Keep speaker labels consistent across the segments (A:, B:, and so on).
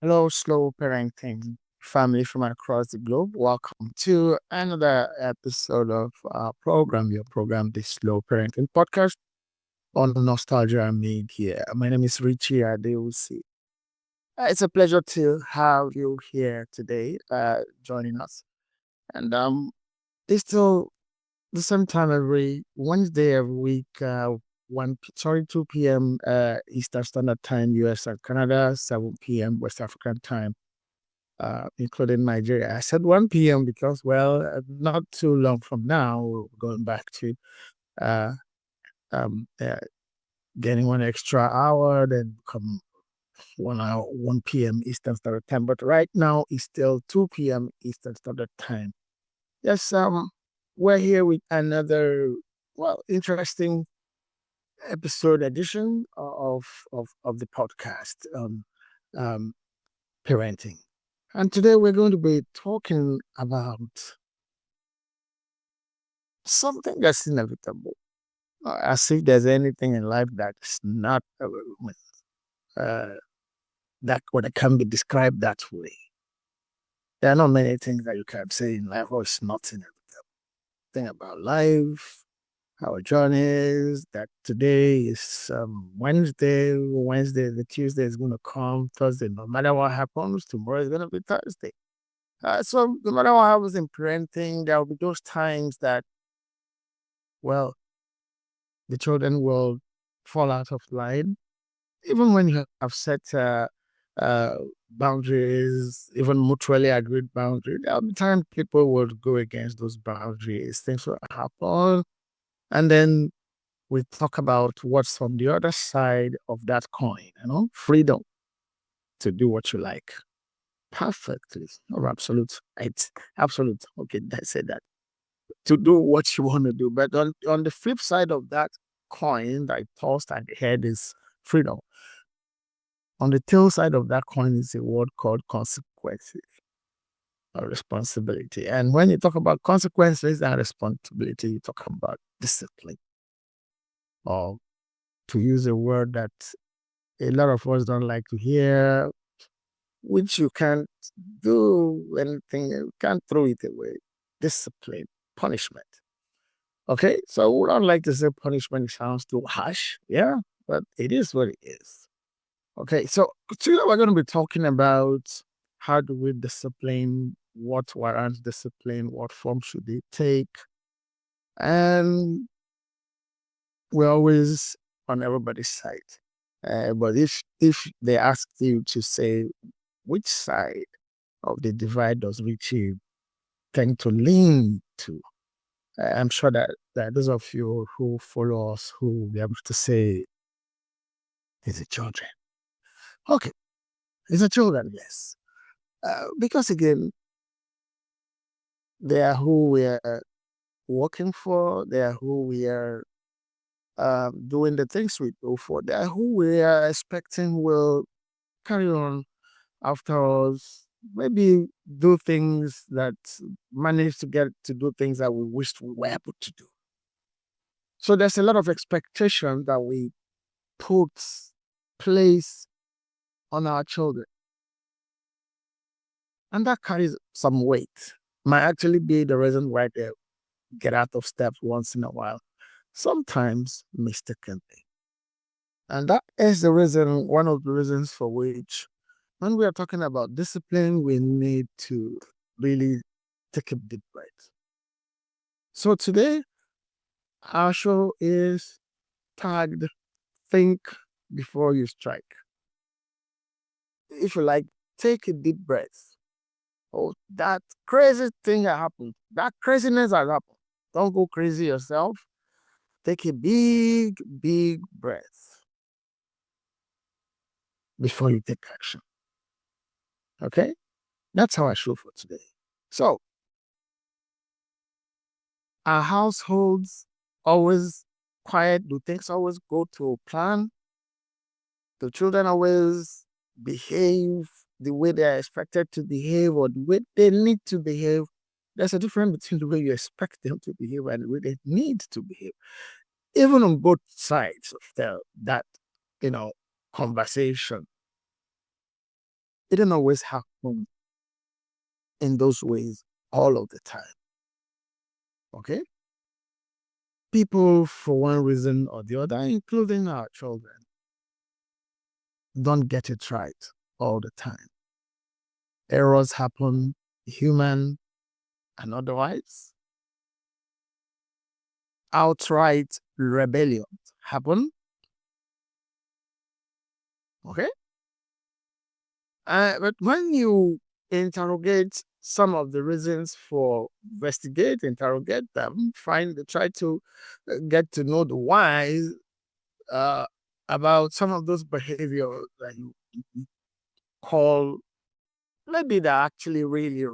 A: Hello, slow parenting family from across the globe. Welcome to another episode of our program, your program, the Slow Parenting Podcast on Nostalgia Media. My name is Richie Adewusi. It's a pleasure to have you here today, joining us. And it's still the same time every Wednesday every week, 2 p.m. Eastern Standard Time, US and Canada, 7 p.m. West African Time, including Nigeria. I said 1 p.m. because, well, not too long from now, we're going back to uh, um, uh, getting one extra hour, then come 1 hour, 1 p.m. Eastern Standard Time. But right now, it's still 2 p.m. Eastern Standard Time. Yes, we're here with another, well, interesting episode edition of the podcast on um, parenting. And today we're going to be talking about something that's inevitable. As if there's anything in life that's not uh, that or that can be described that way. There are not many things that you can say in life, or it's not inevitable. Thing about life, our journey is that today is Wednesday. Wednesday, the Tuesday is going to come. Thursday, no matter what happens, tomorrow is going to be Thursday. So no matter what happens in parenting, there will be those times that, well, the children will fall out of line, even when you have set uh, boundaries, even mutually agreed boundaries. There'll be times people would go against those boundaries. Things will happen, and then we talk about what's on the other side of that coin. Freedom to do what you like. Perfectly, or absolute. It's absolute. Okay, I said that, to do what you want to do. But on the flip side of that coin that I tossed at the head is freedom. On the tail side of that coin is a word called consequences or responsibility. And when you talk about consequences and responsibility, you talk about discipline. Or to use a word that a lot of us don't like to hear, which you can't do anything, you can't throw it away. Discipline, punishment. Okay, so we don't like to say punishment sounds too harsh, yeah, but it is what it is. Okay, so today we're going to be talking about how do we discipline, what warrants discipline, what form should it take, and we're always on everybody's side. But if they ask you to say which side of the divide does Richie tend to lean to, I'm sure that those of you who follow us who will be able to say, is it children? Okay, is it children? Yes. Because again, they are who we are working for, they are who we are doing the things we do for, they are who we are expecting will carry on after us, maybe do things that manage to get to do things that we wished we were able to do. So there's a lot of expectation that we put place on our children, and that carries some weight. Might actually be the reason why they get out of step once in a while, sometimes mistakenly. And that is the reason, one of the reasons for which, when we are talking about discipline, we need to really take a deep breath. So today, our show is tagged Think Before You Strike. If you like, take a deep breath. Oh, that crazy thing that happened, that craziness has happened. Don't go crazy yourself. Take a big, big breath before you take action. Okay? That's our show for today. So, our households always quiet? Do things always go to plan? Do children always behave the way they are expected to behave or the way they need to behave? There's a difference between the way you expect them to behave and the way they need to behave. Even on both sides of that, conversation. It didn't always happen in those ways all of the time. Okay? People, for one reason or the other, including our children, don't get it right all the time. Errors happen, human and otherwise. Outright rebellion happen. Okay? But when you interrogate some of the reasons for interrogate them, try to get to know the why uh, about some of those behaviors that you call maybe they're actually really,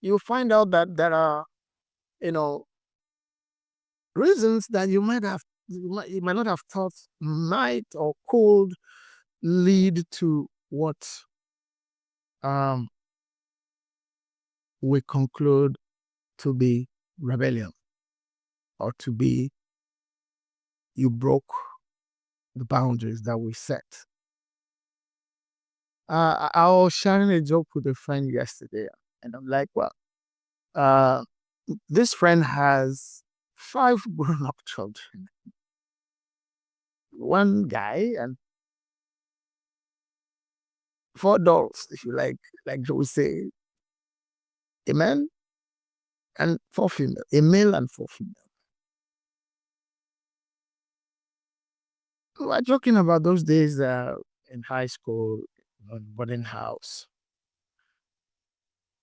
A: you find out that there are, you know, reasons that you might not have thought might or could lead to what um, we conclude to be rebellion or to be you broke the boundaries that we set. I was sharing a joke with a friend yesterday, and I'm like, well, uh, this friend has 5 grown-up children, one guy and 4 dolls, if you like they would say, a man and 4 female, a male and 4 female. We were joking about those days in high school, boarding house,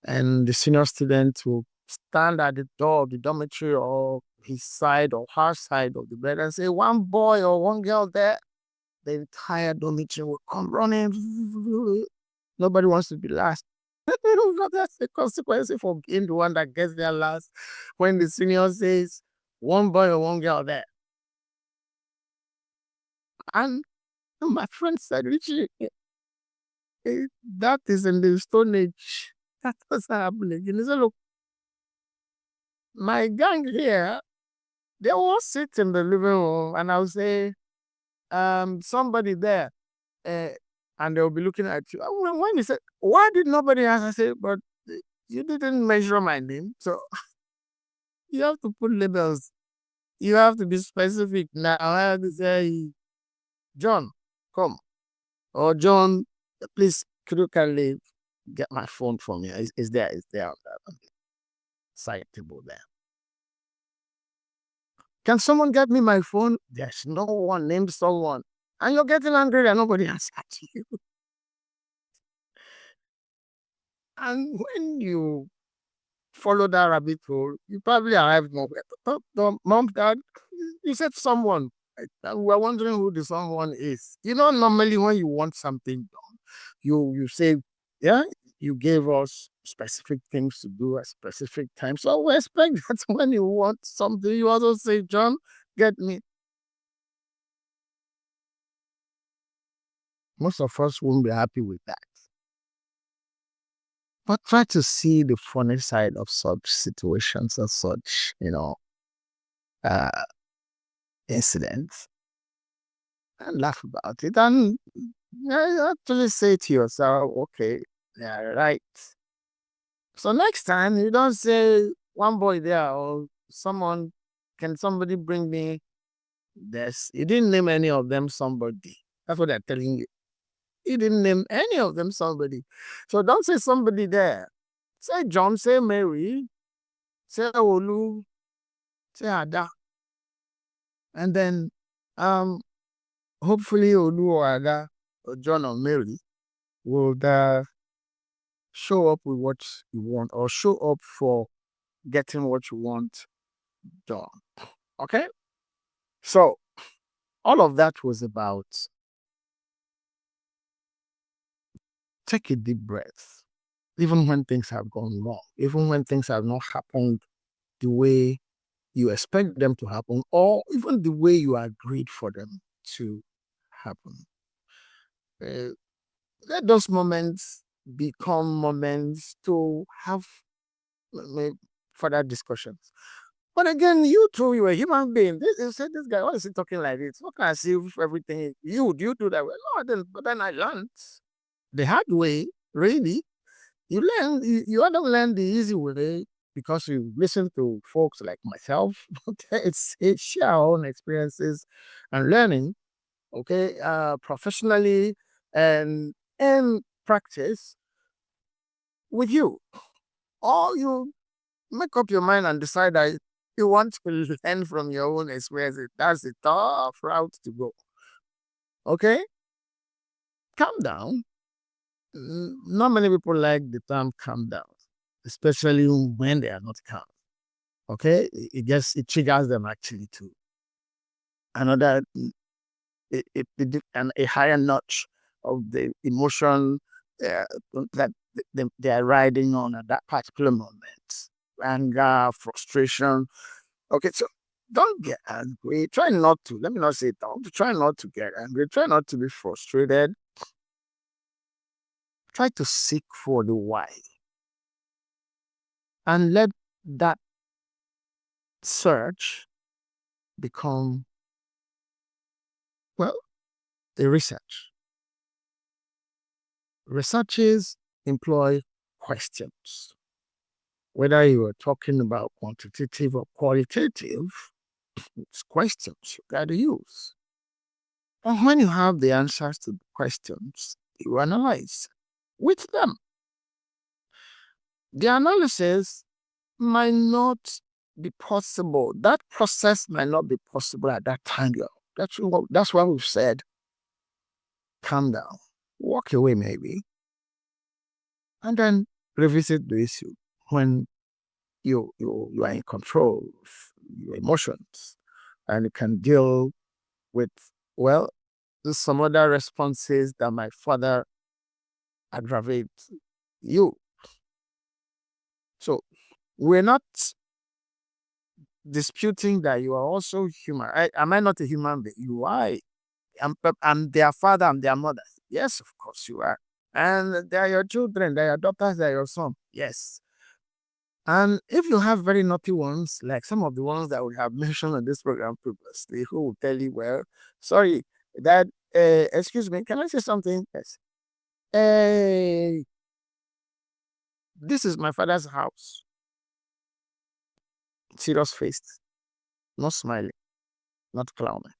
A: and the senior student will stand at the door of the dormitory or his side or her side of the bed and say, one boy or one girl there. The entire dormitory will come running. Nobody wants to be last. That's the consequence for being the one that gets there last. When the senior says, one boy or one girl there. And my friend said, Richie, that is in the Stone Age. That was happening. He said, look, my gang here, they all sit in the living room and I'll say, somebody there. And they'll be looking at you. When he said, why did nobody ask? I said, but you didn't measure my name. So you have to put labels. You have to be specific. Now I have to say, John, come. Or John, please, could you kindly get my phone from me? Is there on the side table there? Can someone get me my phone? There's no one named someone. And you're getting angry and nobody answered you. And when you follow that rabbit hole, you probably arrived nowhere. Mom, dad, you said someone. And we're wondering who the someone is. Normally when you want something done, you say, yeah, you gave us specific things to do at specific time. So we expect that when you want something, you also say, John, get me. Most of us won't be happy with that. But try to see the funny side of such situations or such, uh, incidents and laugh about it. And actually say to yourself, okay, yeah, right. So next time you don't say one boy there or someone, can somebody bring me this? You didn't name any of them somebody. That's what they're telling you. You didn't name any of them somebody. So don't say somebody there. Say John, say Mary, say Olu, say Ada. And then hopefully Olu or Ada or John or Mary will show up with what you want or show up for getting what you want done. Okay? So all of that was about take a deep breath. Even when things have gone wrong, even when things have not happened the way you expect them to happen, or even the way you agreed for them to happen. Let those moments become moments to have further discussions. But again, you too, you're a human being. You said this guy, why is he talking like this? What can I see if everything you do that way? No, but then I learned the hard way Really, you don't learn the easy way because you listen to folks like myself. Okay, it's share our own experiences and learning. Okay, professionally and practice with you. Or you make up your mind and decide that you want to learn from your own experiences. That's a tough route to go. Okay, calm down. Not many people like the term calm down, especially when they are not calm. Okay, it triggers them actually to another and a higher notch of the emotion uh, that they are riding on at that particular moment. Anger, frustration. Okay, so don't get angry. Try not to. Let me not say don't. Try not to get angry. Try not to be frustrated. Try to seek for the why and let that search become, well, a research. Researchers employ questions. Whether you are talking about quantitative or qualitative, it's questions you got to use. And when you have the answers to the questions, you analyze with them. The analysis might not be possible. That process might not be possible at that time. That's why we've said, calm down, walk away maybe, and then revisit the issue when you are in control of your emotions and you can deal with, well, some other responses that might further aggravate you. So we're not disputing that you are also human. Am I not a human being? You are. I'm their father, I'm their mother. Yes, of course you are. And they are your children, they are your daughters, they are your son. Yes. And if you have very naughty ones, like some of the ones that we have mentioned on this program previously, who will tell you, well, sorry, that, excuse me, can I say something? Yes. Hey, this is my father's house. Serious face, not smiling, not clowning.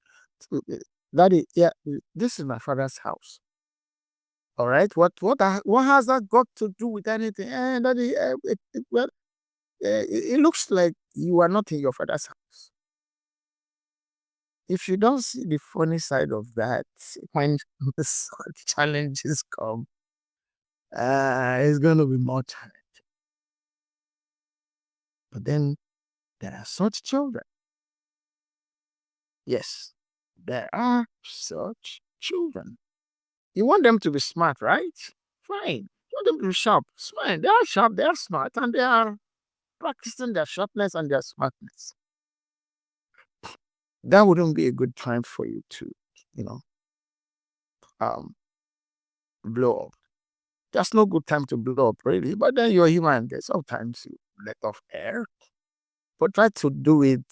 A: Daddy, yeah, this is my father's house. All right. What has that got to do with anything? Daddy, well, it looks like you are not in your father's house. If you don't see the funny side of that, when such challenges come, it's going to be more challenging. But then there are such children. Yes, there are such children. You want them to be smart, right? Fine. You want them to be sharp. It's fine. They are sharp, they are smart, and they are practicing their sharpness and their smartness. That wouldn't be a good time for you to, you know, um, blow up. That's no good time to blow up, really. But then you're human. There's sometimes you let off air, but try to do it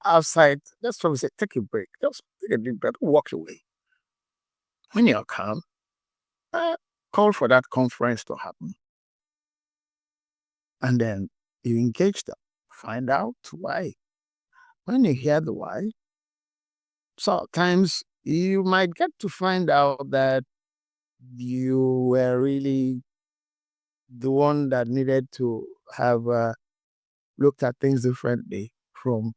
A: outside. That's why we say take a break. Just take a deep breath, walk away. When you're calm, uh, call for that conference to happen, and then you engage them. Find out why. When you hear the why, sometimes you might get to find out that you were really the one that needed to have looked at things differently from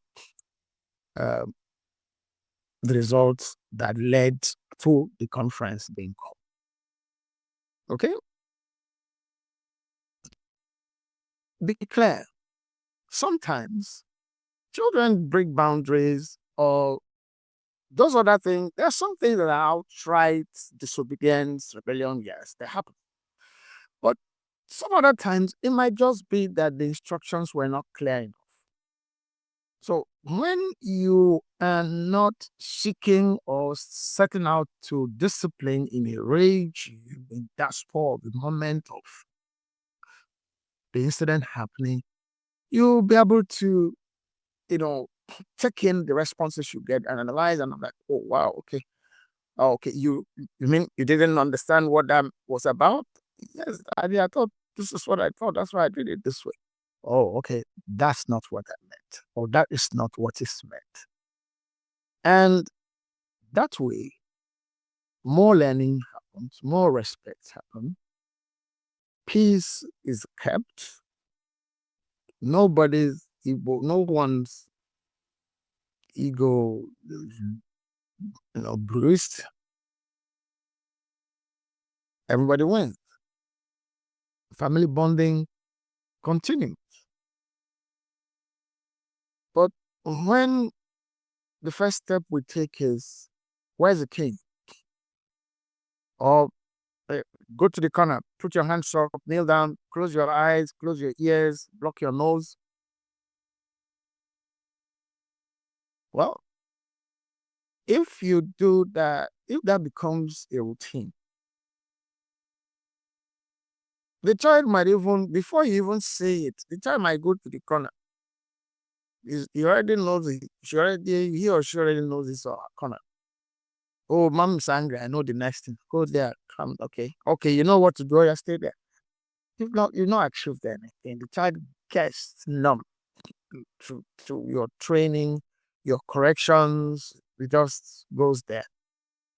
A: uh, the results that led to the conference being called. Okay? Be clear. Sometimes children break boundaries or those other things. There's some things that are outright disobedience, rebellion. Yes, they happen. But some other times it might just be that the instructions were not clear enough. So when you are not seeking or setting out to discipline in a rage, in that spur of the moment of the incident happening, you'll be able to, you know, take in the responses you get and analyze. And I'm like, oh, wow, okay. Oh, okay, you mean you didn't understand what that was about? Yes, I thought this is what I thought. That's why I did it this way. Oh, okay. That's not what I meant. Or that is not what is meant. And that way, more learning happens, more respect happens, peace is kept, nobody's ego, no one's ego, bruised. Everybody wins. Family bonding continues. But when the first step we take is, where's the king? Or uh, go to the corner, put your hands up, kneel down, close your eyes, close your ears, block your nose. Well, if you do that, if that becomes a routine, the child might even, before you even say it, the child might go to the corner. He already knows it. He or she already knows this corner. Oh, mom's angry. I know the next thing. Go there. Come. Okay. Okay. You know what to do. You stay there. You've not achieved anything. The child gets numb to your training, your corrections. It just goes there.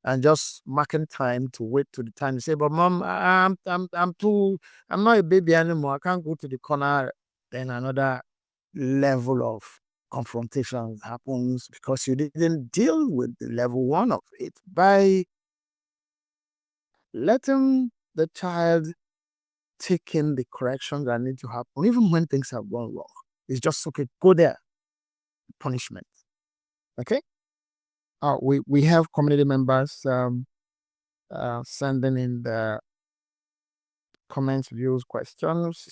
A: And just marking time to wait to the time to say, but mom, I'm not a baby anymore. I can't go to the corner. Then another level of confrontation happens because you didn't deal with the level one of it by letting the child take in the corrections that need to happen, even when things have gone wrong. It's just okay, go there, punishment. Okay. We have community members sending in the comments, views, questions.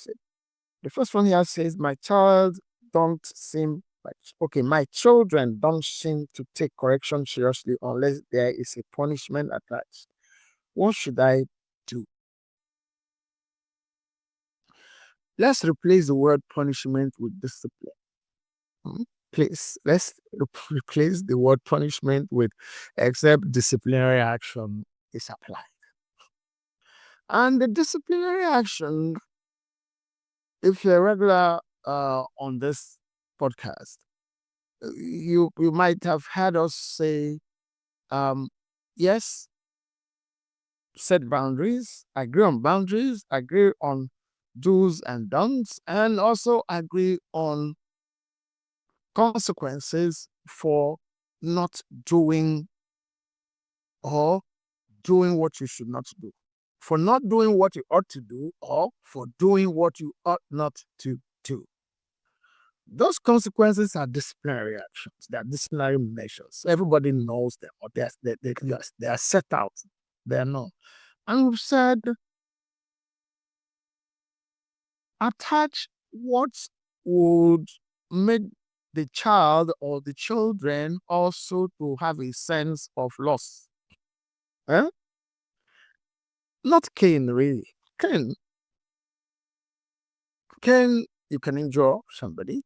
A: The first one here says, my child don't seem like, okay, my children don't seem to take correction seriously unless there is a punishment attached. What should I do? Let's replace the word punishment with discipline. Hmm? Please, let's replace the word punishment with except disciplinary action is applied. And the disciplinary action, if you're regular on this podcast, you might have heard us say, yes, set boundaries, agree on do's and don'ts, and also agree on consequences for not doing or doing what you should not do, for not doing what you ought to do, or for doing what you ought not to do. Those consequences are disciplinary actions. They are disciplinary measures. Everybody knows them, or they are set out. They are known. And we've said, attach what would make the child or the children also to have a sense of loss. Eh? Not Cain, really. Cain, you can injure somebody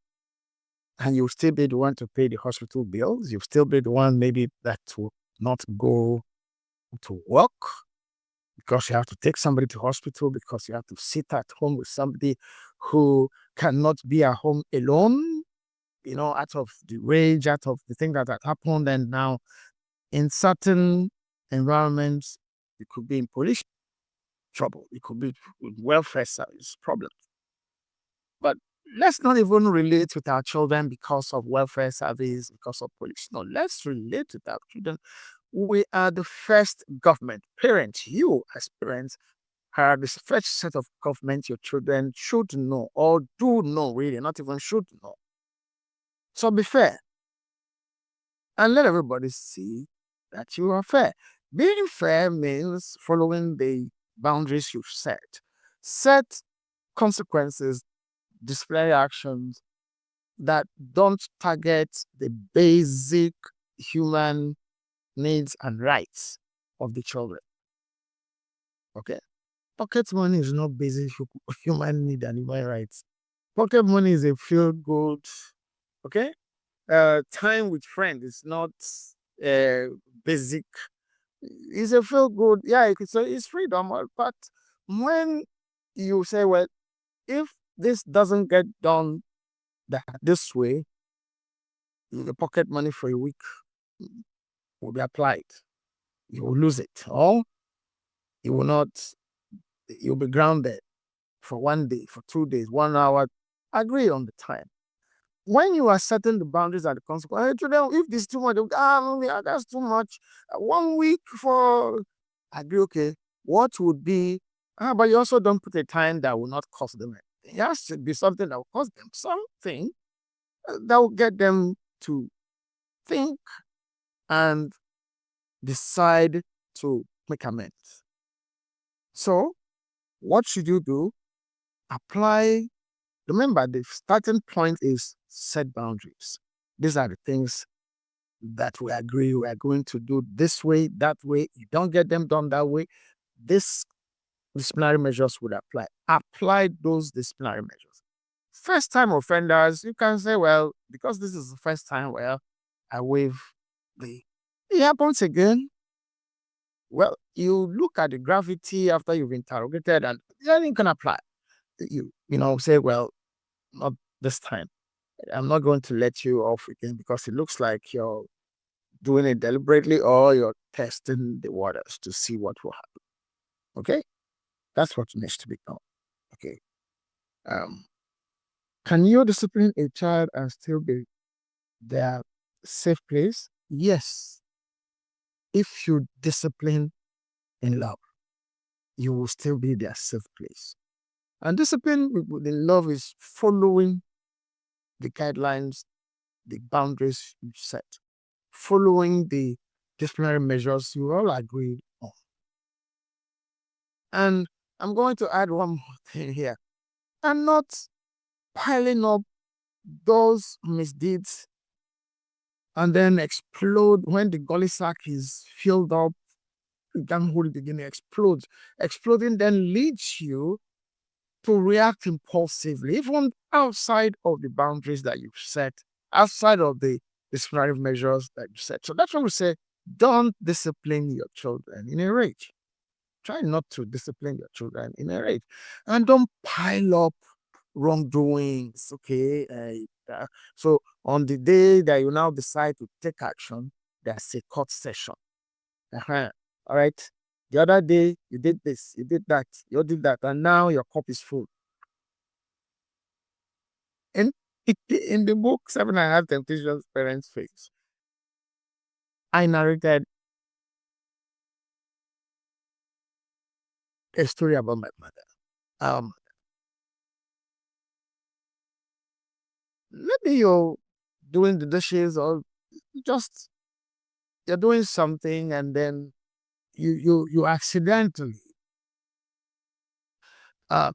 A: and you'll still be the one to pay the hospital bills. You'll still be the one maybe that will not go to work because you have to take somebody to hospital, because you have to sit at home with somebody who cannot be at home alone, out of the rage, out of the thing that had happened. And now in certain environments, it could be in police trouble, it could be with welfare service problems. But let's not even relate with our children because of welfare service, because of police. No, let's relate with our children. We are the first government. Parents, you as parents, are the first set of government your children should know or do know, really, not even should know. So be fair and let everybody see that you are fair. Being fair means following the boundaries you've set. Set consequences, display actions that don't target the basic human needs and rights of the children. Okay? Pocket money is not basic human need and human rights. Pocket money is a feel good. Okay? Time with friends is not basic It's a feel good. Yeah, it's freedom. But when you say, well, if this doesn't get done this way, the pocket money for a week will be applied. You will lose it, or you will not. You'll be grounded for 1 day, for 2 days, 1 hour. Agree on the time. When you are setting the boundaries and the consequences, hey, to them, if this is too much, yeah, that's too much. 1 week for agree, okay. What would be, but you also don't put a time that will not cost them anything. It has to be something that will cost them something that will get them to think and decide to make amends. So, what should you do? Apply. Remember, the starting point is set boundaries. These are the things that we agree we are going to do this way, that way. You don't get them done that way. This disciplinary measures would apply. Apply those disciplinary measures. First time offenders, you can say, well, because this is the first time, well, I waive the. It happens again. Well, you look at the gravity after you've interrogated, and then you can apply. Say, well, not this time. I'm not going to let you off again because it looks like you're doing it deliberately or you're testing the waters to see what will happen. Okay? That's what needs to be done. Okay. Um, can you discipline a child and still be their safe place? Yes. If you discipline in love, you will still be their safe place. And discipline in love is following the guidelines, the boundaries you set, following the disciplinary measures you all agreed on. And I'm going to add one more thing here. And not piling up those misdeeds and then explode when the gully sack is filled up. You can't hold it again, it explodes. Exploding then leads you to react impulsively, even outside of the boundaries that you've set, outside of the disciplinary measures that you set. So that's when we say, don't discipline your children in a rage. Try not to discipline your children in a rage. And don't pile up wrongdoings. Okay. So on the day that you now decide to take action, there's a court session. All right. The other day you did this, you did that, you did that, and now your cup is full. In in the book 7.5 Temptations Parents Face, I narrated a story about my mother. Um, Maybe you're doing the dishes or just you're doing something and then you accidentally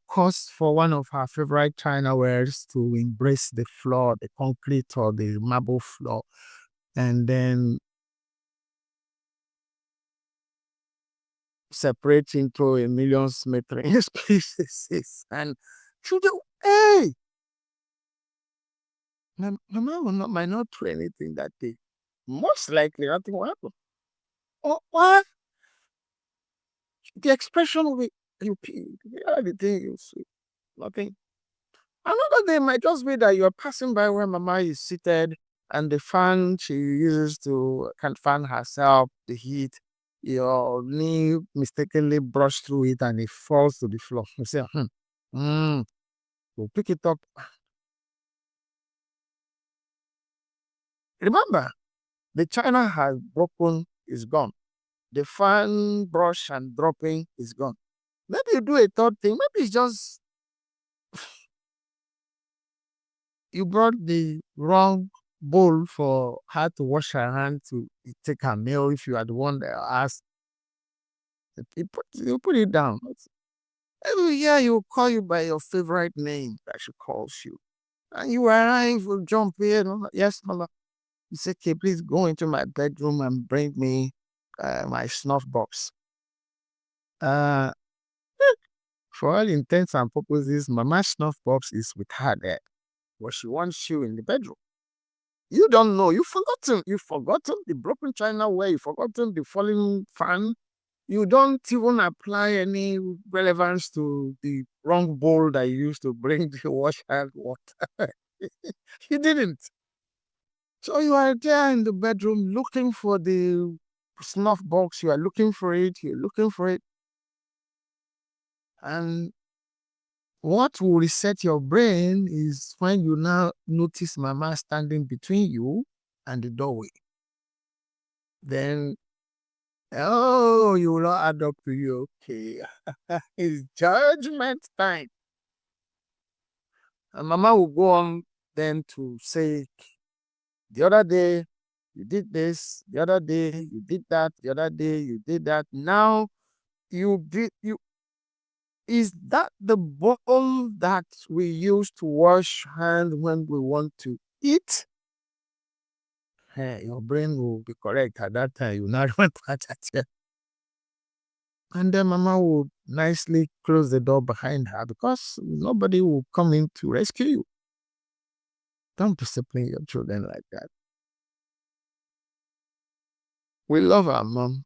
A: caused for one of her favorite china wares to embrace the floor, the concrete or the marble floor, and then separate into a million smithereens pieces. And children, hey, my mom might not do anything that day. Most likely, nothing will happen. Oh, what? The expression of it, the thing you see, nothing. Another day might just be that you're passing by where Mama is seated and the fan she uses to can fan herself, the heat, your knee mistakenly brush through it and it falls to the floor. You say, we'll pick it up. Remember, the china has broken, is gone. The fan brush and dropping is gone. Maybe you do a third thing. Maybe it's just you brought the wrong bowl for her to wash her hand to take her meal. If you are the one that asked, you put it down. Every year you will call you by your favorite name that she calls you. And you arrive, will jump in. Yes, mother. You say, okay, please go into my bedroom and bring me my snuff box. Uh, for all intents and purposes, Mama's snuff box is with her there. But she wants you in the bedroom. You don't know. You've forgotten. You've forgotten the broken china ware. You've forgotten the falling fan. You don't even apply any relevance to the wrong bowl that you used to bring the wash hand water. You didn't. So you are there in the bedroom looking for the snuff box. You are looking for it. You're looking for it. And what will reset your brain is when you now notice mama standing between you and the doorway. Then, oh, you will not add up to you. Okay. It's judgment time. And mama will go on then to say, the other day you did this, the other day you did that, the other day you did that. Now you is that the bowl that we use to wash hands when we want to eat? Hey, your brain will be correct at that time. You not remember that. And then mama will nicely close the door behind her because nobody will come in to rescue you. Don't discipline your children like that. We love our mom.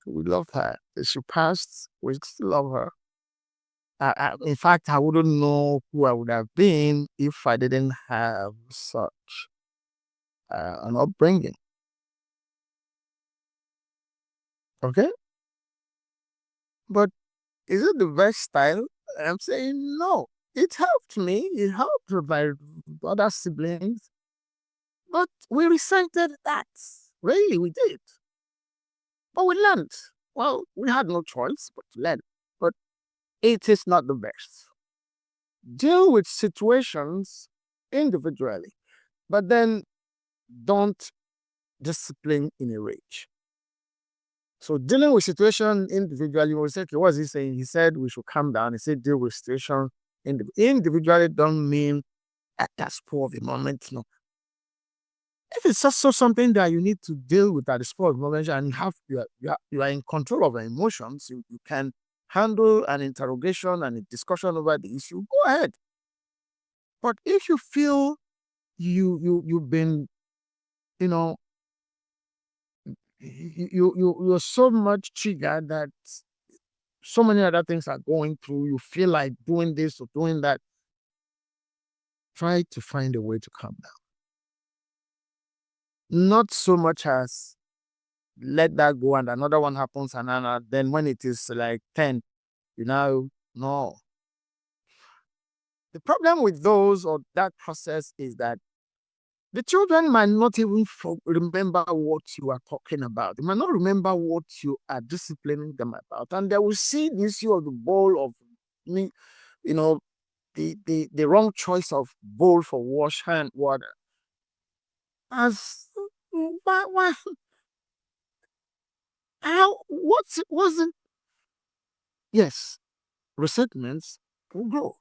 A: We love her. She passed. We still love her. In fact, I wouldn't know who I would have been if I didn't have such an upbringing. Okay? But is it the best style? I'm saying no. It helped me. It helped my other siblings. But we resented that. Really, we did. But we learned. Well, we had no choice but to learn. But it is not the best. Deal with situations individually, but then don't discipline in a rage. So dealing with situation individually, we say, okay, what's he saying? He said we should calm down. He said deal with situation individually don't mean at that spur of the moment. No. If it's just so something that you need to deal with at the spur of the moment and you are in control of your emotions, you can handle an interrogation and a discussion over the issue, go ahead. But if you feel you've been, you know, you're so much triggered that so many other things are going through, you feel like doing this or doing that, try to find a way to calm down. Not so much as let that go and another one happens and then when it is like 10, no. The problem with those or that process is that the children might not even remember what you are talking about. They might not remember what you are disciplining them about. And they will see the issue of the bowl of me, you know, the wrong choice of bowl for wash hand water as why how what's it wasn't yes, resentments will grow.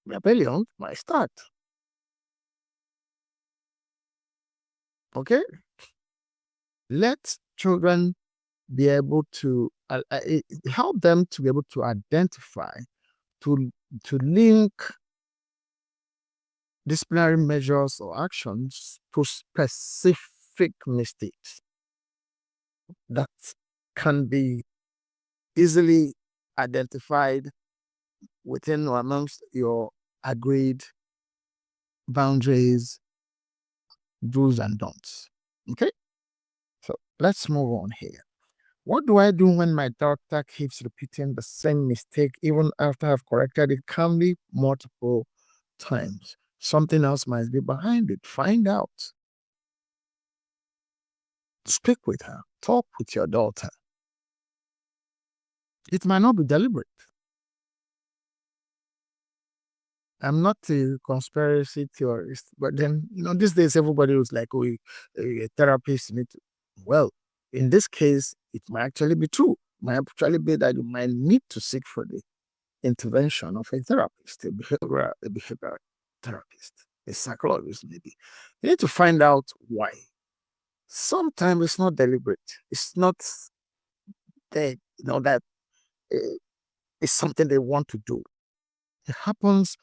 A: Rebellion might start. Okay? Let children be able to help them to be able to identify, to link disciplinary measures or actions to specific mistakes that can be easily identified within or amongst your agreed boundaries, do's and don'ts. Okay? So let's move on here. What do I do when my daughter keeps repeating the same mistake even after I've corrected it calmly multiple times? Something else might be behind it. Find out. Speak with her. Talk with your daughter. It might not be deliberate. I'm not a conspiracy theorist, but then, these days everybody was like, oh, a therapist need to. Well, in this case, it might actually be true. It might actually be that you might need to seek for the intervention of a therapist, a behavioral therapist, a psychologist, maybe. You need to find out why. Sometimes it's not deliberate. It's not that uh, it's something they want to do. It happens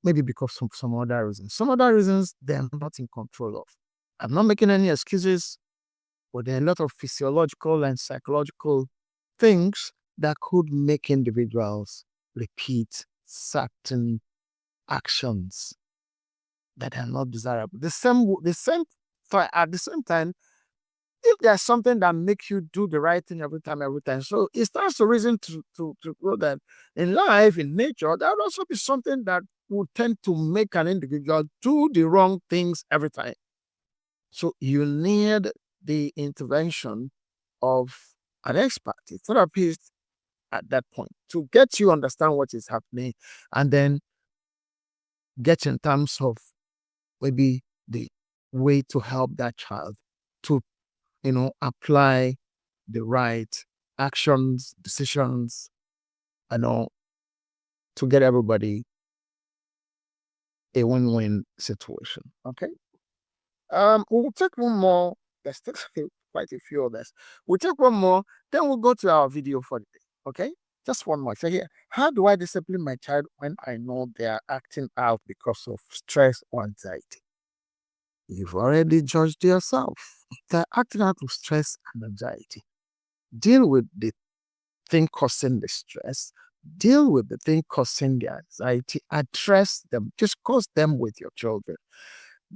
A: maybe because of some other reasons. Some other reasons they're not in control of. I'm not making any excuses, but there are a lot of physiological and psychological things that could make individuals repeat certain actions that are not desirable. At the same time, if there's something that makes you do the right thing every time, so it stands to reason to grow that in life, in nature, that would also be something that would tend to make an individual do the wrong things every time. So you need the intervention of an expert, a therapist at that point to get you understand what is happening and then get in terms of maybe the way to help that child to, apply the right actions, decisions, to get everybody a win-win situation. Okay. We'll take one more. There's still quite a few others. We'll take one more, then we'll go to our video for the day. Okay? Just one more. So here, how do I discipline my child when I know they are acting out because of stress or anxiety? You've already judged yourself. They're acting out of stress and anxiety. Deal with the thing causing the stress. Deal with the thing causing the anxiety. Address them. Discuss them with your children.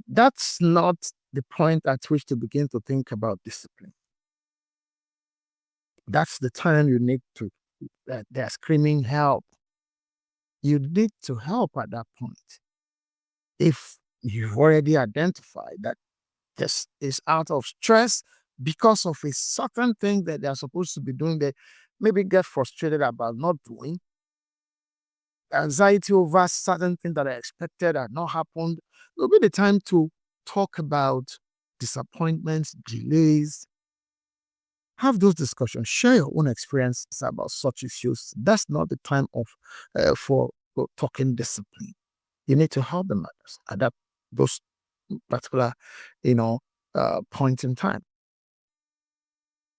A: That's not the point at which to begin to think about discipline. That's the time you need to, they're screaming help. You need to help at that point. If you've already identified that this is out of stress because of a certain thing that they're supposed to be doing, they maybe get frustrated about not doing, anxiety over certain things that are expected and not happened, it'll be the time to talk about disappointments, delays. Have those discussions. Share your own experiences about such issues. That's not the time for talking discipline. You need to help them at that those particular, point in time.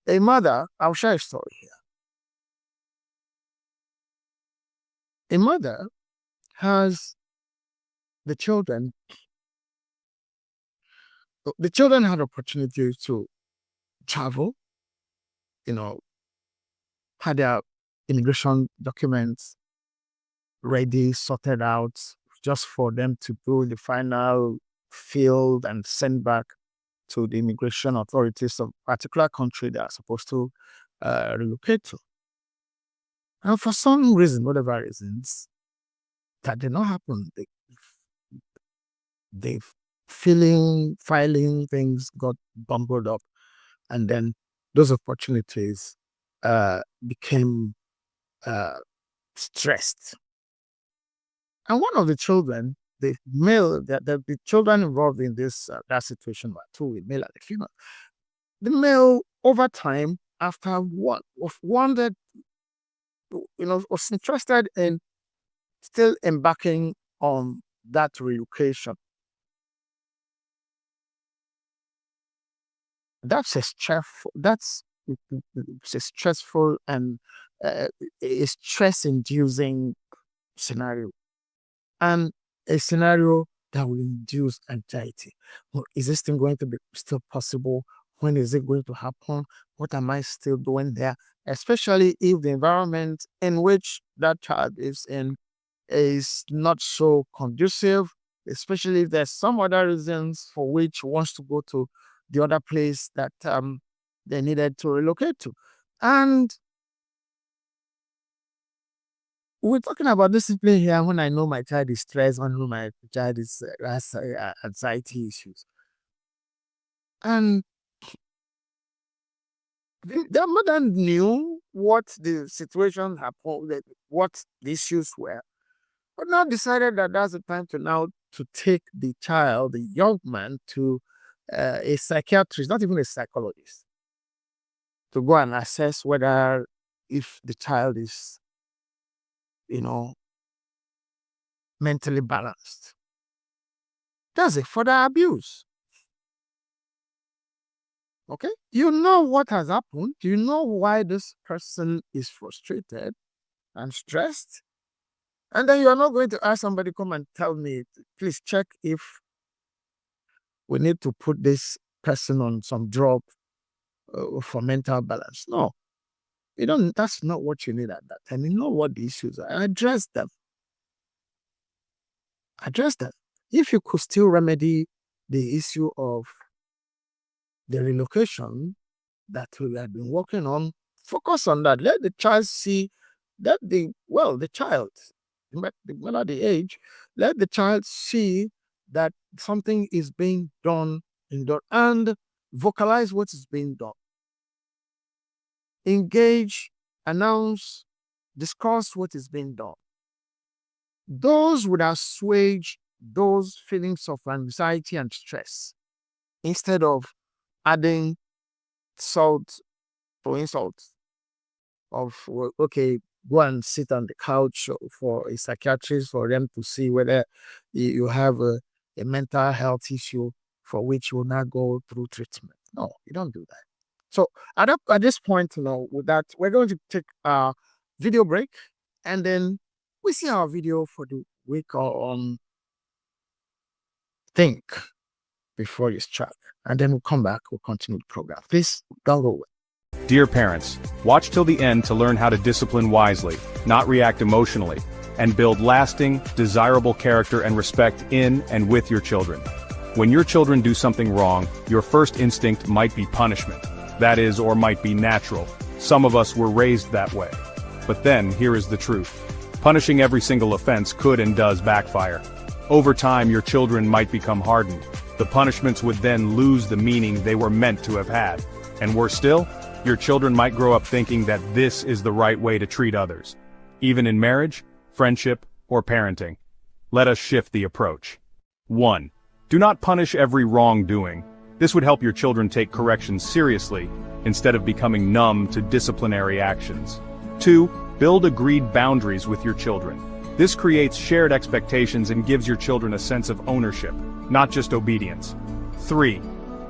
A: A mother, I'll share a story here. A mother has the children. The children had opportunity to travel. Had their immigration documents ready, sorted out, just for them to do the final field and send back to the immigration authorities of a particular country they are supposed to relocate to. And for some reason, whatever reasons, that did not happen. They filing things got bumbled up, and then those opportunities became stressed. And one of the children, the male, the children involved in this that situation were two, a male and a female. The male, over time, after what was wanted, was interested in still embarking on that relocation. That's a stressful. It's a stressful and a stress-inducing scenario, and a scenario that will induce anxiety. Well, is this thing going to be still possible? When is it going to happen? What am I still doing there? Especially if the environment in which that child is in is not so conducive, especially if there's some other reasons for which wants to go to the other place that they needed to relocate to. And we're talking about discipline here when I know my child is stressed, when I know my child has anxiety issues. And the mother knew what the situation happened, what the issues were, but now decided that that's the time to take the child, the young man, to a psychiatrist, not even a psychologist, to go and assess whether if the child is, mentally balanced. That's a further abuse. Okay? You know what has happened. You know why this person is frustrated and stressed. And then you are not going to ask somebody come and tell me, please check if we need to put this person on some drug for mental balance. No, you don't. That's not what you need at that time. You know what the issues are. Address them. Address them. If you could still remedy the issue of the relocation that we have been working on, focus on that. Let the child see that the child, no matter the age, let the child see that something is being done and vocalize what is being done. Engage, announce, discuss what is being done. Those would assuage those feelings of anxiety and stress instead of adding salt for insult of, well, okay, go and sit on the couch for a psychiatrist for them to see whether you have a mental health issue for which you will not go through treatment. No, you don't do that. So at this point, with that, we're going to take a video break, and then we see our video for the week on think before you strike. And then we'll come back, we'll continue the program. Please don't go away.
B: Dear parents, watch till the end to learn how to discipline wisely, not react emotionally, and build lasting, desirable character and respect in and with your children. When your children do something wrong, your first instinct might be punishment. That is, or might be natural. Some of us were raised that way. But then, here is the truth. Punishing every single offense could and does backfire. Over time, your children might become hardened. The punishments would then lose the meaning they were meant to have had. And worse still, your children might grow up thinking that this is the right way to treat others. Even in marriage, friendship, or parenting. Let us shift the approach. 1. Do not punish every wrongdoing. This would help your children take corrections seriously, instead of becoming numb to disciplinary actions. 2. Build agreed boundaries with your children. This creates shared expectations and gives your children a sense of ownership, not just obedience. 3.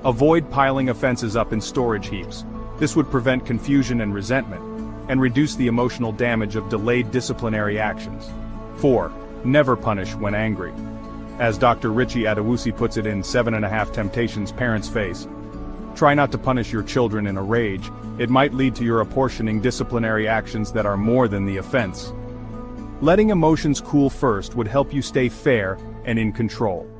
B: Avoid piling offenses up in storage heaps. This would prevent confusion and resentment, and reduce the emotional damage of delayed disciplinary actions. 4. Never punish when angry. As Dr. Richie Adewusi puts it in 7.5 Temptations Parents Face, try not to punish your children in a rage. It might lead to your apportioning disciplinary actions that are more than the offense. Letting emotions cool first would help you stay fair and in control.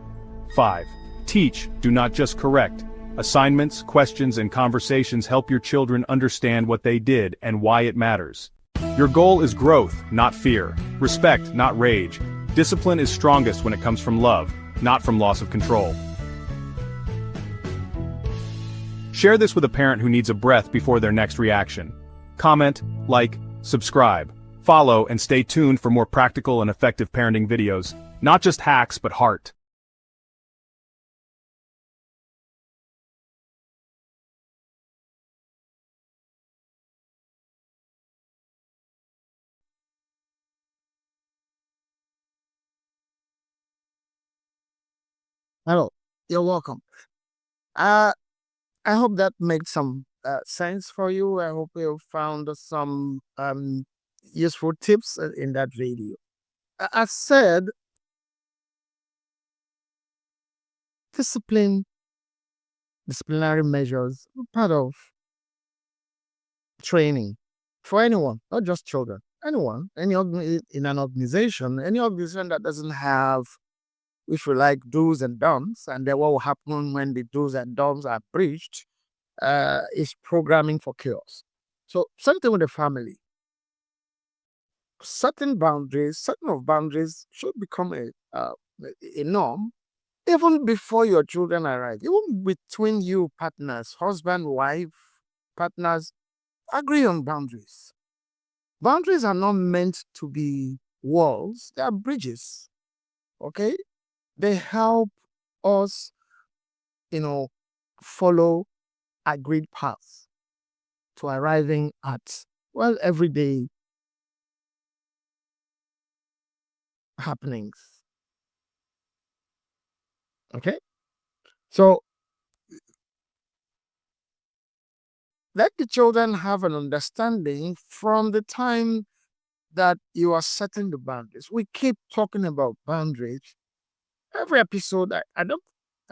B: 5. Teach, do not just correct. Assignments, questions, and conversations help your children understand what they did and why it matters. Your goal is growth, not fear. Respect, not rage. Discipline is strongest when it comes from love, not from loss of control. Share this with a parent who needs a breath before their next reaction. Comment, like, subscribe, follow, and stay tuned for more practical and effective parenting videos. Not just hacks, but heart.
A: Hello, you're welcome. Uh, I hope that made some sense for you. I hope you found some useful tips in that video. As said, discipline, disciplinary measures are part of training for anyone, not just children. Anyone, in an organization, any organization that doesn't have, if you like, do's and don'ts, and then what will happen when the do's and don'ts are breached, is programming for chaos. So, same thing with the family. Certain of boundaries should become a norm even before your children arrive. Even between you partners, husband, wife, partners, agree on boundaries. Boundaries are not meant to be walls, they are bridges. Okay? They help us, follow agreed paths to arriving at, well, everyday happenings. Okay? So let the children have an understanding from the time that you are setting the boundaries. We keep talking about boundaries. Every episode, I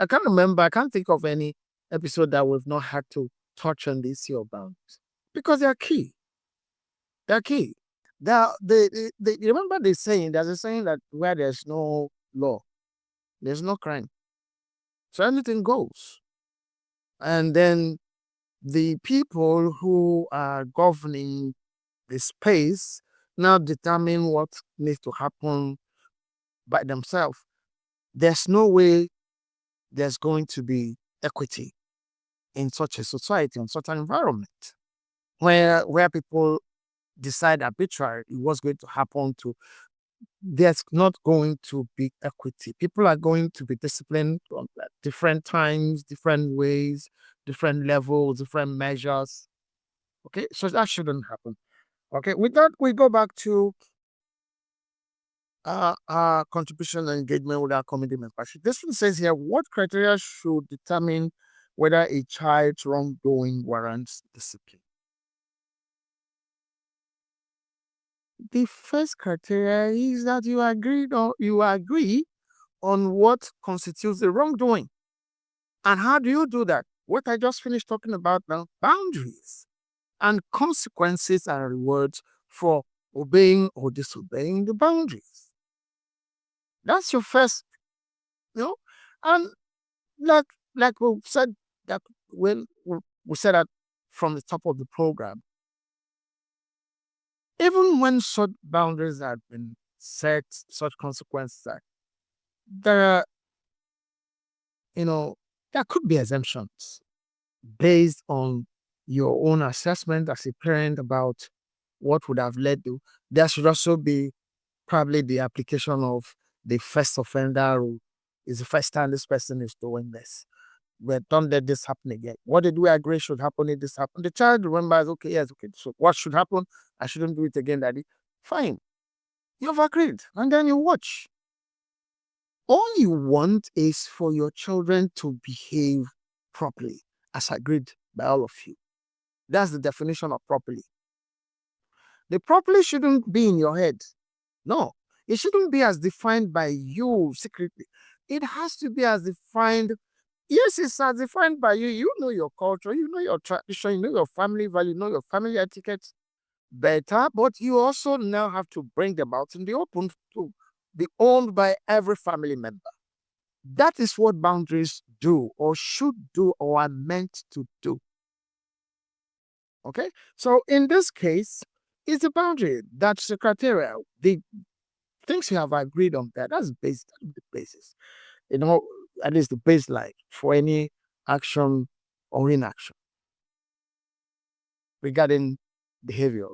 A: can't remember, I can't think of any episode that we've not had to touch on this issue of boundaries because they are key. They're key. You remember the saying, there's a saying that where there's no law, there's no crime. So anything goes. And then the people who are governing the space now determine what needs to happen by themselves. There's no way there's going to be equity in such a society, in such an environment where people decide arbitrarily what's going to happen to. There's not going to be equity. People are going to be disciplined at different times, different ways, different levels, different measures. Okay, so that shouldn't happen. Okay, with that, we go back to our contribution and engagement with our community membership. This one says here, what criteria should determine whether a child's wrongdoing warrants discipline? The first criteria is that you agree on what constitutes the wrongdoing. And how do you do that? What I just finished talking about now, boundaries and consequences and rewards for obeying or disobeying the boundaries. That's your first, you know, and like we said that when we said that from the top of the program, even when such boundaries have been set, such consequences are, there are, you know, there could be exemptions based on your own assessment as a parent about what would have led to. There should also be probably the application of the first offender rule. Is the first time this person is doing this. We don't let this happen again. What did we agree should happen if this happened? The child remembers, okay, yes, okay. So what should happen? I shouldn't do it again, daddy. Fine. You've agreed. And then you watch. All you want is for your children to behave properly, as agreed by all of you. That's the definition of properly. The properly shouldn't be in your head. No, it shouldn't be as defined by you secretly. It has to be as defined. Yes, it's as defined by you. You know your culture, you know your tradition, you know your family value, you know your family etiquette better, but you also now have to bring them out in the open to be owned by every family member. That is what boundaries do or should do or are meant to do. Okay? So in this case, it's a boundary. That's the criteria. The things you have agreed on that's based on the basis. You know, at least the baseline for any action or inaction regarding behavior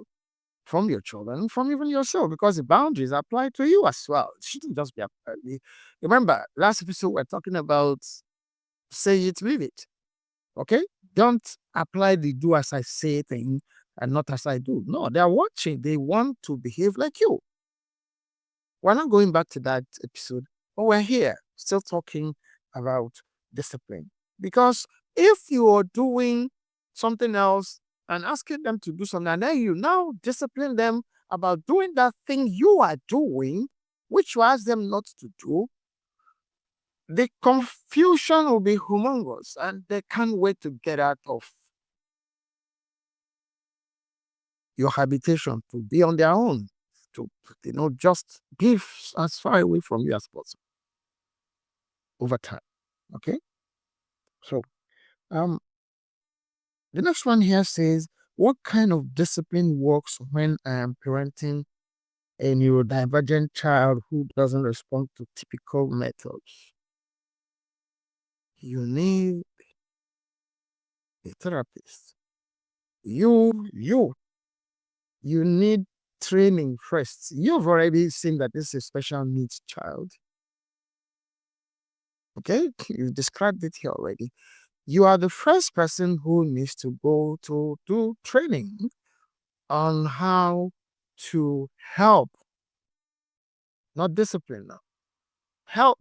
A: from your children, from even yourself, because the boundaries apply to you as well. It shouldn't just be. Remember, last episode we're talking about say it, leave it. Okay? Don't apply the do as I say thing and not as I do. No, they're watching. They want to behave like you. We're not going back to that episode, but we're here still talking about discipline. Because if you are doing something else and asking them to do something, and then you now discipline them about doing that thing you are doing, which you ask them not to do, the confusion will be humongous and they can't wait to get out of your habitation to be on their own, to, just be as far away from you as possible over time. Okay. So, um, the next one here says, what kind of discipline works when I am parenting a neurodivergent child who doesn't respond to typical methods? You need a therapist. You need training first. You've already seen that this is a special needs child. Okay, you've described it here already. You are the first person who needs to go to do training on how to help, not discipline now. Help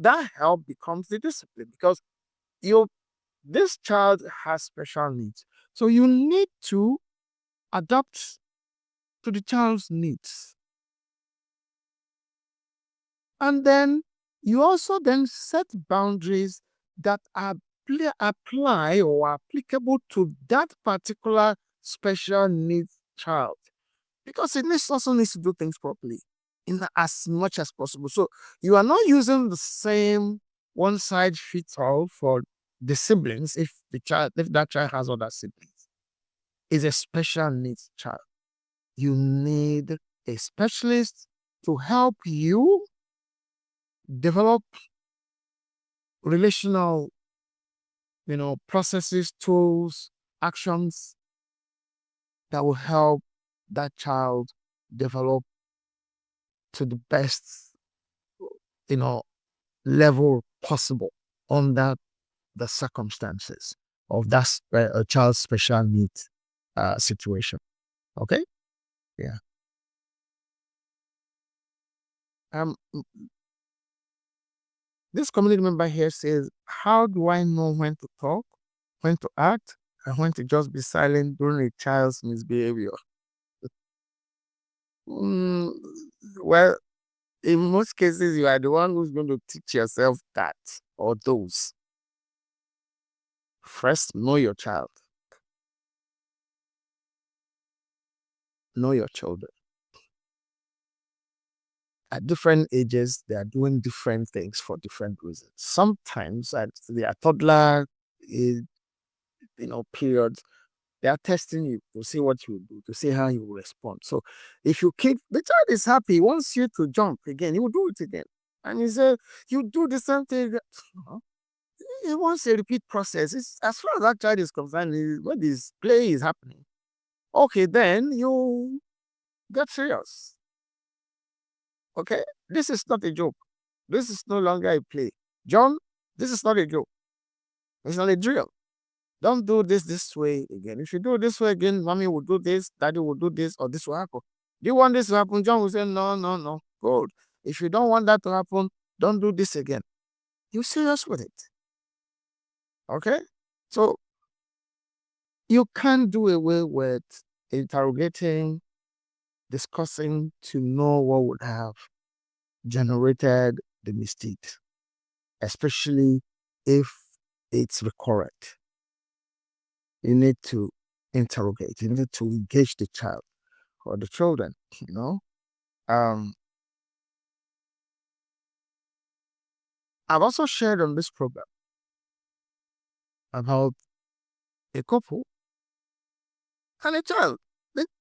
A: becomes the discipline because you this child has special needs. So you need to adapt to the child's needs. And then you also then set boundaries that apply or are applicable to that particular special needs child. Because it also needs to do things properly in as much as possible. So you are not using the same one size fits all for the siblings if that child has other siblings. Is a special needs child. You need a specialist to help you develop relational, processes, tools, actions that will help that child develop to the best, you know, level possible under the circumstances of that child's special needs situation. Okay? Yeah. Um, this community member here says, how do I know when to talk, when to act, and when to just be silent during a child's misbehavior? Mm, well, in most cases, you are the one who's going to teach yourself that or those. First, know your child, know your children. At different ages, they are doing different things for different reasons. Sometimes at their toddler, periods, they are testing you to see what you do, to see how you will respond. So if you keep, the child is happy, he wants you to jump again, he will do it again. And he said, you do the same thing. He wants a repeat process. It's, as far as that child is concerned, when this play is happening, okay, then you get serious. Okay? This is not a joke. This is no longer a play. John, this is not a joke. It's not a drill. Don't do this way again. If you do this way again, mommy will do this, daddy will do this, or this will happen. Do you want this to happen? John will say, no, no, no. Good. If you don't want that to happen, don't do this again. You're serious with it. Okay? So you can't do away with interrogating, discussing to know what would have generated the mistake, especially if it's recurrent. You need to interrogate, you need to engage the child or the children, you know. Um, I've also shared on this program about a couple and a child.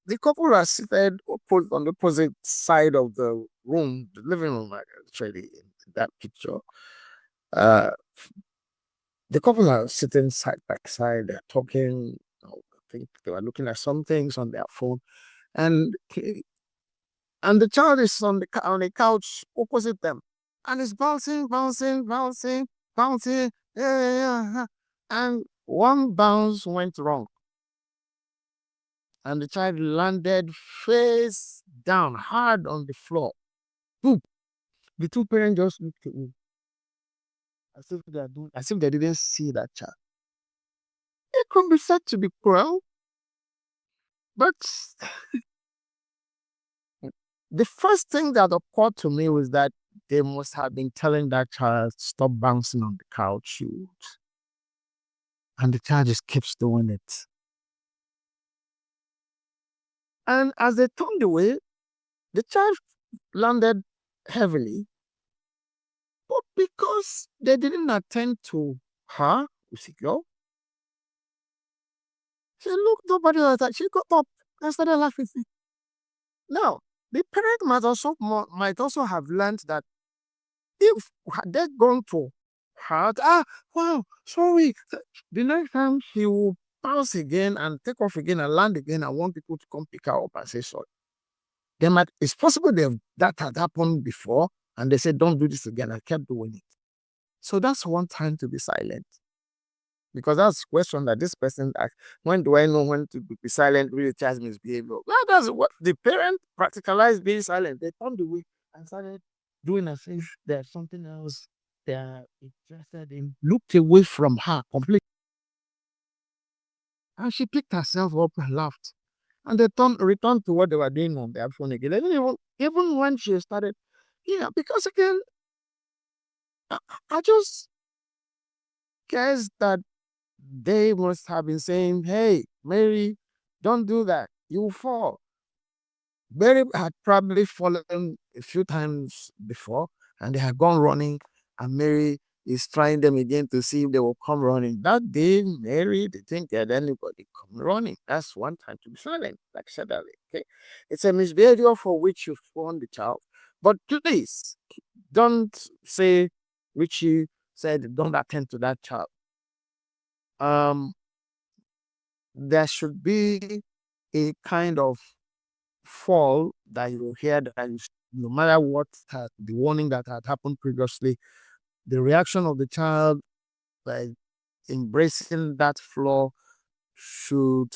A: The couple are seated on the opposite side of the room, the living room, actually, in that picture. Uh, the couple are sitting side by side, they're talking. I think they were looking at some things on their phone, and the child is on the couch opposite them, and it's bouncing, bouncing, bouncing, bouncing. Yeah, yeah, yeah, yeah. And one bounce went wrong, and the child landed face down, hard on the floor. Boom! The two parents just looked at me as if they didn't see that child. It could be said to be cruel, but the first thing that occurred to me was that they must have been telling that child, stop bouncing on the couch, and the child just keeps doing it. And as they turned away, the child landed heavily, but because they didn't attend to her, Usikyo, she looked nobody else that she got up and started laughing. Now, the parent might also have learned that if they gone to her, wow, sorry. The next time she will bounce again and take off again and land again and want people to come pick her up and say sorry. It's possible that had happened before and they said, don't do this again. I kept doing it. So that's one time to be silent. Because that's a question that this person asked. When do I know when to be silent with a child's misbehavior? Well, that's what the parent practicalized being silent. They turned away and started doing as if there's something else they're interested in. Looked away from her completely. And she picked herself up and laughed. And they returned to what they were doing on their phone again. They didn't even when she started, because again, I just guess that they must have been saying, "Hey, Mary, don't do that. You will fall." Mary had probably fallen a few times before, and they had gone running, and Mary is trying them again to see if they will come running. That day, Mary didn't get anybody come running. That's one time to be silent, like I said earlier. Okay, it's a misbehavior for which you warn the child. But please don't say Richie said don't attend to that child. Um, there should be a kind of fall that you hear that no matter what the warning that had happened previously, the reaction of the child, like embracing that flaw, should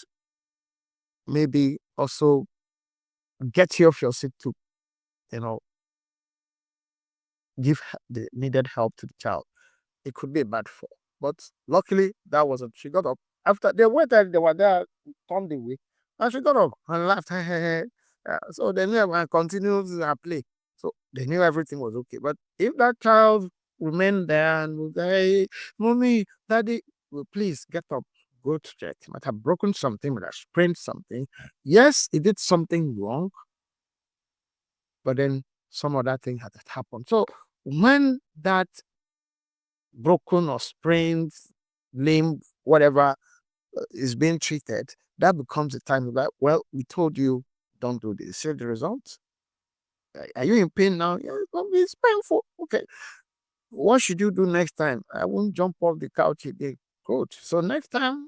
A: maybe also get you off your seat to, you know, give the needed help to the child. It could be a bad fall. But luckily, that wasn't. She got up. After they waited, they were there, turned away, and she got up and laughed. Hey, hey, hey. So they knew and continued her play. So they knew everything was okay. But if that child remained there and would say, "Hey, mommy, daddy, well, please get up, go to check. He might have broken something, might have sprained something. Yes, he did something wrong, but then some other thing had happened. So when that broken or sprained limb, whatever is being treated, that becomes a time that, well, we told you don't do this. See the results? Are you in pain now? Yeah, it's painful. Okay. What should you do next time? I won't jump off the couch again. Good. So next time,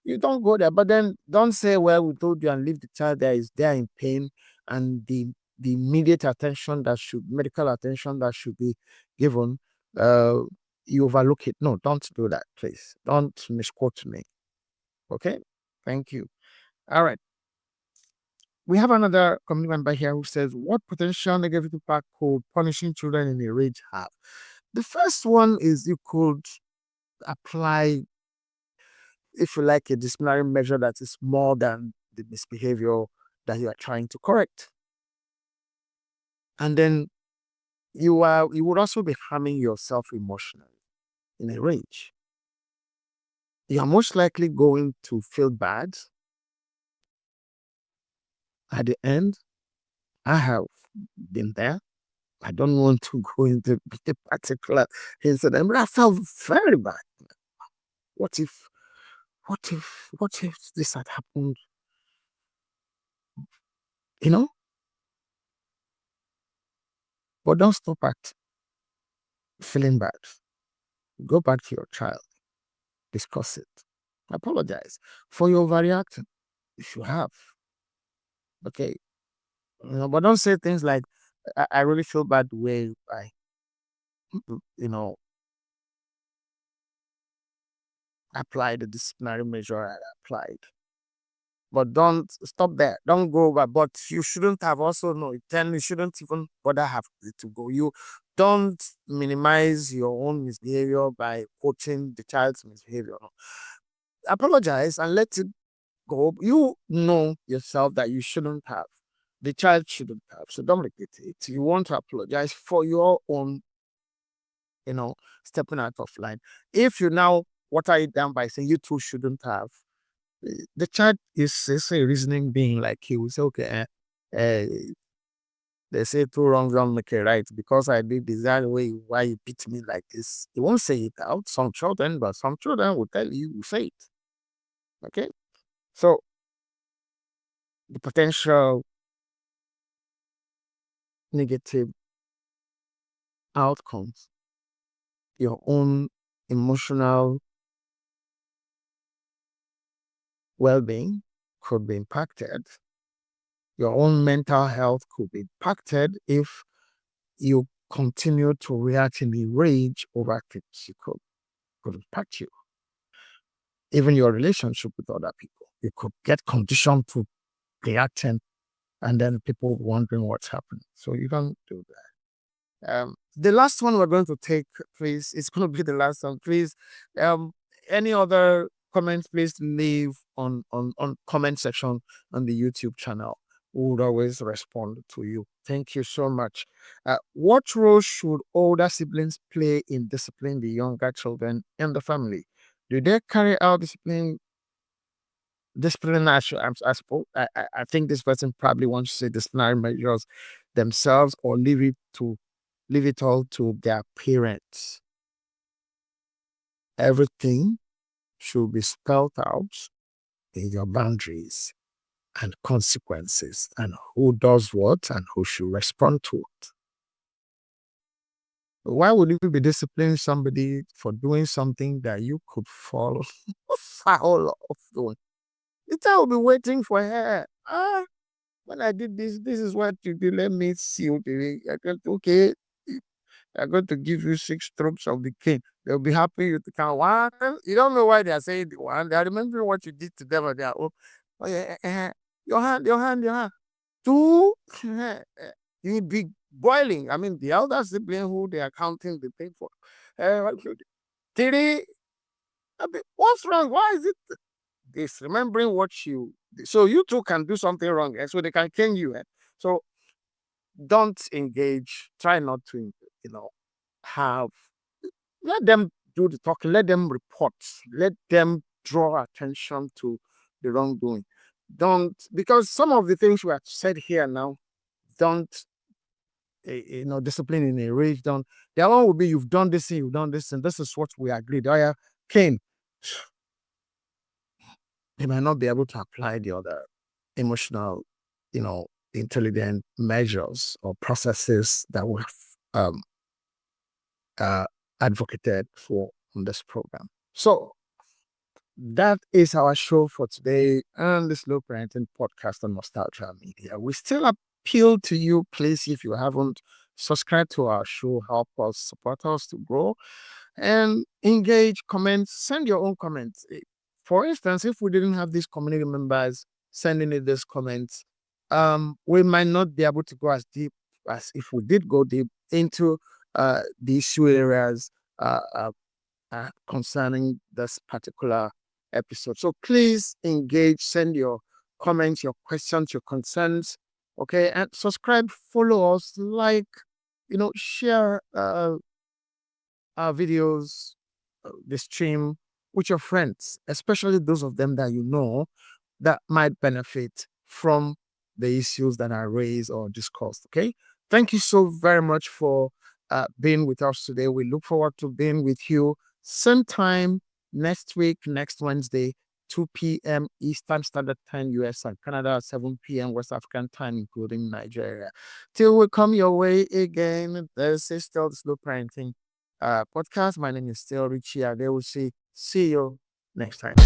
A: you don't go there. But then don't say, well, we told you and leave the child there is there in pain and the immediate attention that should medical attention that should be given, uh, you overlook it. No, don't do that, please. Don't misquote me. Okay? Thank you. All right. We have another community member here who says, what potential negative impact could punishing children in a rage have? The first one is you could apply, if you like, a disciplinary measure that is more than the misbehavior that you are trying to correct. And then you would also be harming yourself emotionally in a rage. You are most likely going to feel bad at the end. I have been there. I don't want to go into a particular incident, but I felt very bad. What if, what if this had happened? You know, but don't stop at feeling bad. Go back to your child, discuss it, apologize for your overreacting if you have. Okay, but don't say things like, I really feel bad the way I, you know, applied the disciplinary measure I applied. But don't stop there. Don't go over. But you shouldn't have also no. Then you shouldn't even bother have to go. You don't minimize your own misbehavior by quoting the child's misbehavior. No. Apologize and let it go. You know yourself that you shouldn't have. The child shouldn't have. So don't repeat it. You want to apologize for your own, stepping out of line. If you now water it down by saying you two shouldn't have, the child is a reasoning being like he will say, okay, they say two wrongs don't make a right because I did this that way. Why you beat me like this? He won't say it out. Some children, but some children will tell you, say it. Okay, so the potential negative outcomes, your own emotional well-being could be impacted. Your own mental health could be impacted if you continue to react in a rage over things. You could impact you. Even your relationship with other people. You could get conditioned to reacting and then people wondering what's happening. So you don't do that. The last one we're going to take, please, it's going to be the last one. Please, any other comments, please leave on comment section on the YouTube channel. who would always respond to you. Thank you so much. What role should older siblings play in disciplining the younger children in the family? Do they carry out disciplinary? I suppose I think this person probably wants to say disciplinary measures themselves, or leave it all to their parents. Everything should be spelled out in your boundaries and consequences, and who does what and who should respond to it. Why would you be disciplining somebody for doing something that you could fall foul of doing? The child will be waiting for her. When I did this, this is what you did. Let me see. Okay, okay, I'm going to give you 6 strokes of the cane. They'll be happy you to count one. You don't know why they are saying the one. They are remembering what you did to them on their own. Oh, yeah, your hand, your hand, your hand. Two, you be boiling. I mean, the elder sibling who they are counting the thing for. Three, what's wrong? Why is it this? Remembering what you so you too can do something wrong, and so they can cane you. So don't engage. Try not to, have let them do the talking, let them report, let them draw attention to the wrongdoing. Don't, because some of the things we have said here now, don't discipline in a rage. Don't, the other one will be you've done this and you've done this, and this is what we agreed. Oh yeah, Cain, they might not be able to apply the other emotional, intelligent measures or processes that we have uh, advocated for on this program. So that is our show for today and the Slow Parenting Podcast on Nostalgia Media. We still appeal to you, please, if you haven't subscribed to our show, help us, support us to grow and engage, comment, send your own comments. For instance, if we didn't have these community members sending in these comments, we might not be able to go as deep as if we did go deep into the issue areas concerning this particular episode. So please engage, send your comments, your questions, your concerns, okay, and subscribe, follow us, like, share our videos, the stream with your friends, especially those of them that you know that might benefit from the issues that are raised or discussed. Okay. Thank you so very much for being with us today. We look forward to being with you same time next week, next Wednesday, 2 p.m. Eastern Standard Time, US and Canada, 7 p.m. West African Time, including Nigeria. Till we come your way again, this is still the Slow Parenting podcast. My name is still Richie Adewusi. See you next time.